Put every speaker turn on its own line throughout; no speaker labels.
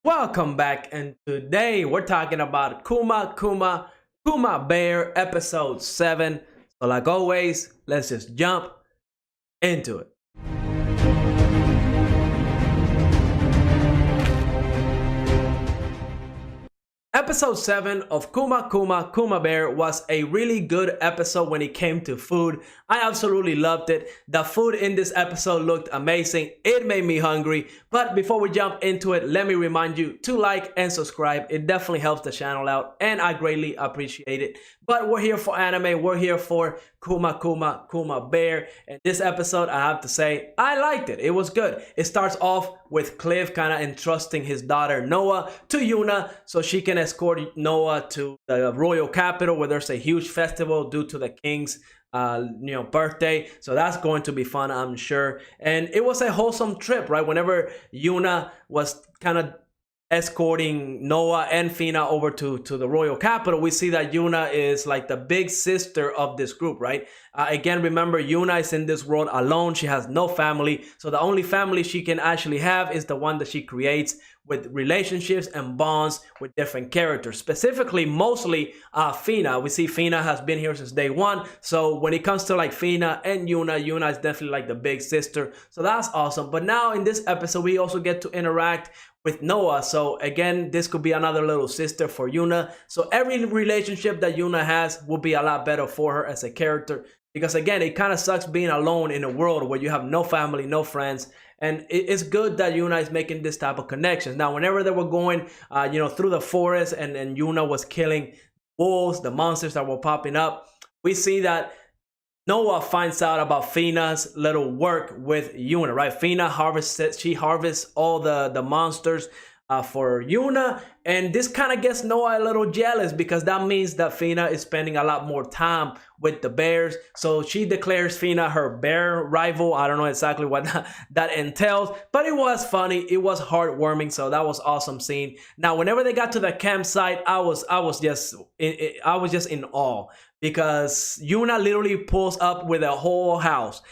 Welcome back, and today we're talking about Kuma Kuma Kuma Bear episode 7. So like always, let's just jump into it. Episode 7 of Kuma Kuma Kuma Bear was a really good episode when it came to food. I absolutely loved it. The food in this episode looked amazing. It made me hungry. But before we jump into it, let me remind you to like and subscribe. It definitely helps the channel out and I greatly appreciate it. But we're here for anime. We're here for Kuma Kuma Kuma Bear. And this episode, I have to say, I liked it. It was good. It starts off with Cliff kind of entrusting his daughter Noah to Yuna so she can escort Noah to the royal capital where there's a huge festival due to the king's birthday. So that's going to be fun, I'm sure. And it was a wholesome trip, right? Whenever Yuna was kind of escorting Noah and Fina over to the royal capital, we see that Yuna is like the big sister of this group, right? Again, remember, Yuna is in this world alone. She has no family. So the only family she can actually have is the one that she creates with relationships and bonds with different characters. Specifically, mostly Fina. We see Fina has been here since day one. So when it comes to like Fina and Yuna is definitely like the big sister. So that's awesome. But now in this episode, we also get to interact with Noah. So again, this could be another little sister for Yuna. So every relationship that Yuna has will be a lot better for her as a character. Because again, it kind of sucks being alone in a world where you have no family, no friends. And it's good that Yuna is making this type of connections. Now, whenever they were going, through the forest and Yuna was killing wolves, the monsters that were popping up, we see that Noah finds out about Fina's little work with Yuna, right? Fina harvests all the monsters for Yuna, and this kind of gets Noah a little jealous because that means that Fina is spending a lot more time with the bears. So she declares Fina her bear rival. I don't know exactly what that entails, but it was funny. It was heartwarming. So that was awesome scene. Now, whenever they got to the campsite, I was just in awe because Yuna literally pulls up with a whole house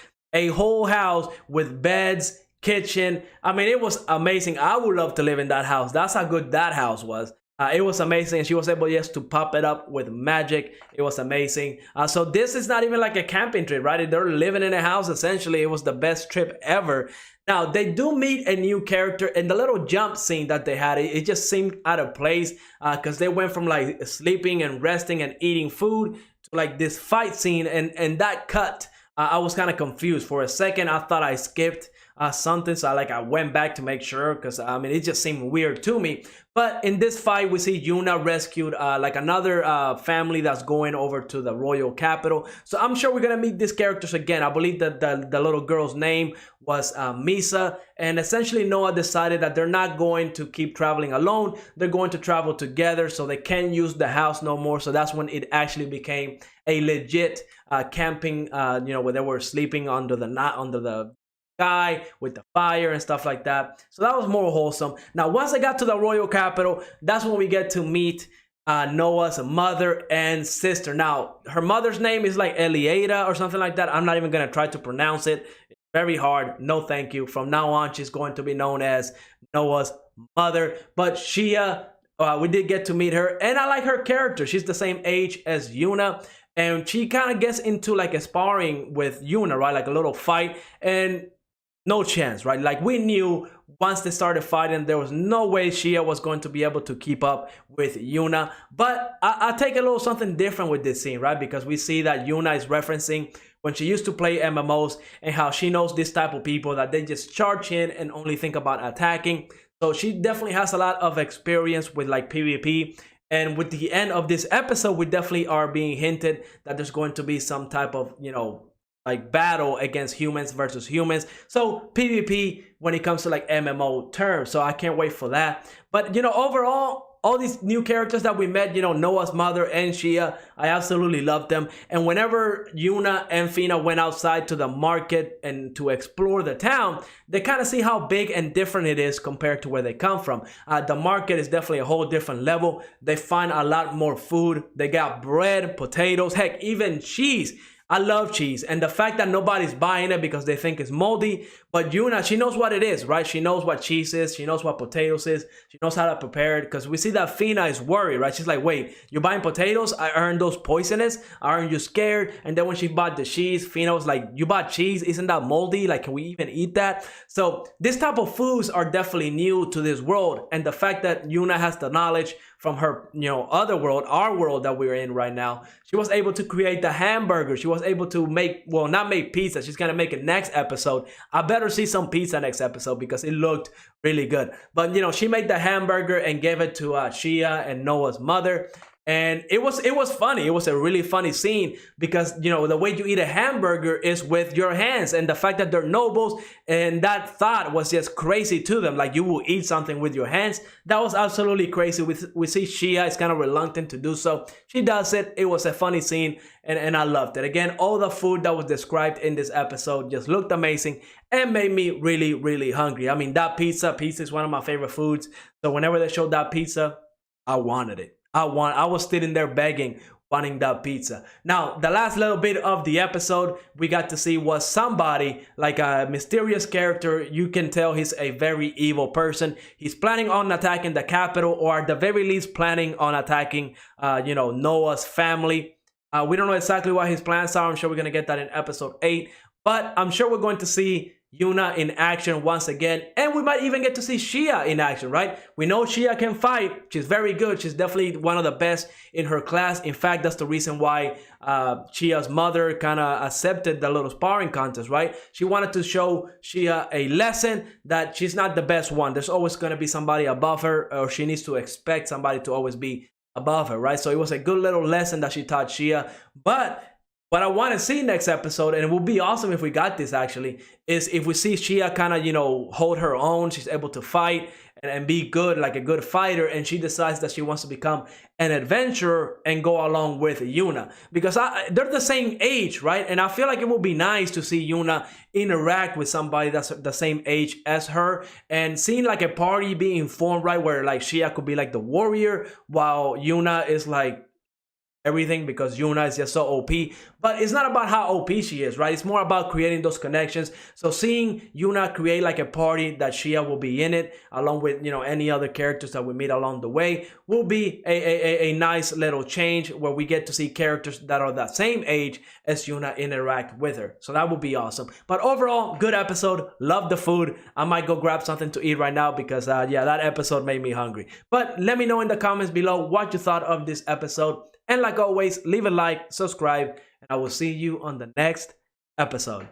with beds, kitchen. I mean, it was amazing. I would love to live in that house. That's how good that house was. It was amazing. She was able just to pop it up with magic. It was amazing. So this is not even like a camping trip, right? They're living in a house. Essentially, it was the best trip ever. Now, they do meet a new character, and the little jump scene that they had, it just seemed out of place because they went from like sleeping and resting and eating food to like this fight scene, and that cut, I was kind of confused. For a second, I thought I skipped something, so I went back to make sure because I mean it just seemed weird to me. But in this fight, we see Yuna rescued like another family that's going over to the royal capital. So I'm sure we're gonna meet these characters again. I believe that the little girl's name was Misa, and essentially Noah decided that they're not going to keep traveling alone. They're going to travel together, so they can't use the house no more. So that's when it actually became a legit camping, where they were sleeping under the sky with the fire and stuff like that. So that was more wholesome. Now, once I got to the royal capital, that's when we get to meet Noah's mother and sister. Now, her mother's name is like Eliada or something like that. I'm not even gonna try to pronounce it. It's very hard. No, thank you. From now on, she's going to be known as Noah's mother. But Shia, we did get to meet her, and I like her character. She's the same age as Yuna. And she kind of gets into like a sparring with Yuna, right? Like a little fight, and no chance, right? Like we knew once they started fighting, there was no way Shia was going to be able to keep up with Yuna. But I take a little something different with this scene, right? Because we see that Yuna is referencing when she used to play MMOs and how she knows this type of people that they just charge in and only think about attacking. So she definitely has a lot of experience with like PvP. And with the end of this episode, we definitely are being hinted that there's going to be some type of, like battle against humans versus humans. So PvP when it comes to like MMO terms. So I can't wait for that. But, overall, all these new characters that we met, Noah's mother and Shia, I absolutely love them. And whenever Yuna and Fina went outside to the market and to explore the town, they kind of see how big and different it is compared to where they come from. The market is definitely a whole different level. They find a lot more food. They got bread, potatoes, heck, even cheese. I love cheese, and the fact that nobody's buying it because they think it's moldy, but Yuna, she knows what it is, right? She knows what cheese is, she knows what potatoes is, she knows how to prepare it, because we see that Fina is worried, right? She's like, wait, you're buying potatoes? Aren't those poisonous? Aren't you scared? And then when she bought the cheese, Fina was like, you bought cheese? Isn't that moldy? Like, can we even eat that? So this type of foods are definitely new to this world, and the fact that Yuna has the knowledge from her, other world, our world that we're in right now, she was able to create the hamburger. She was able to make, well, not make pizza. She's gonna make it next episode. I better see some pizza next episode because it looked really good. But she made the hamburger and gave it to Shia and Noah's mother. And it was funny. It was a really funny scene because, the way you eat a hamburger is with your hands, and the fact that they're nobles, and that thought was just crazy to them. Like, you will eat something with your hands. That was absolutely crazy. We see Shia is kind of reluctant to do so. She does it. It was a funny scene, and I loved it. Again, all the food that was described in this episode just looked amazing and made me really, really hungry. I mean, that pizza is one of my favorite foods. So whenever they showed that pizza, I wanted it. I was sitting there begging, wanting that pizza. Now, the last little bit of the episode we got to see was somebody, like a mysterious character. You can tell he's a very evil person. He's planning on attacking the capital, or at the very least planning on attacking, Noah's family. We don't know exactly what his plans are. I'm sure we're going to get that in episode 8. But I'm sure we're going to see Yuna in action once again, and we might even get to see Shia in action, right? We know Shia can fight. She's very good. She's definitely one of the best in her class. In fact, that's the reason why Shia's mother kind of accepted the little sparring contest, right? She wanted to show Shia a lesson that she's not the best one. There's always going to be somebody above her, or she needs to expect somebody to always be above her, right? So it was a good little lesson that she taught Shia. But what I want to see next episode, and it would be awesome if we got this actually, is if we see Shia kind of, hold her own. She's able to fight and be good, like a good fighter, and she decides that she wants to become an adventurer and go along with Yuna. Because they're the same age, right? And I feel like it would be nice to see Yuna interact with somebody that's the same age as her, and seeing like a party being formed, right? Where like Shia could be like the warrior, while Yuna is like everything, because Yuna is just so OP. But it's not about how OP she is, right? It's more about creating those connections. So seeing Yuna create like a party that Shia will be in it, along with, any other characters that we meet along the way, will be a nice little change where we get to see characters that are that same age as Yuna interact with her. So that would be awesome. But overall, good episode. Love the food. I might go grab something to eat right now because, yeah, that episode made me hungry. But let me know in the comments below what you thought of this episode. And like always, leave a like, subscribe, and I will see you on the next episode.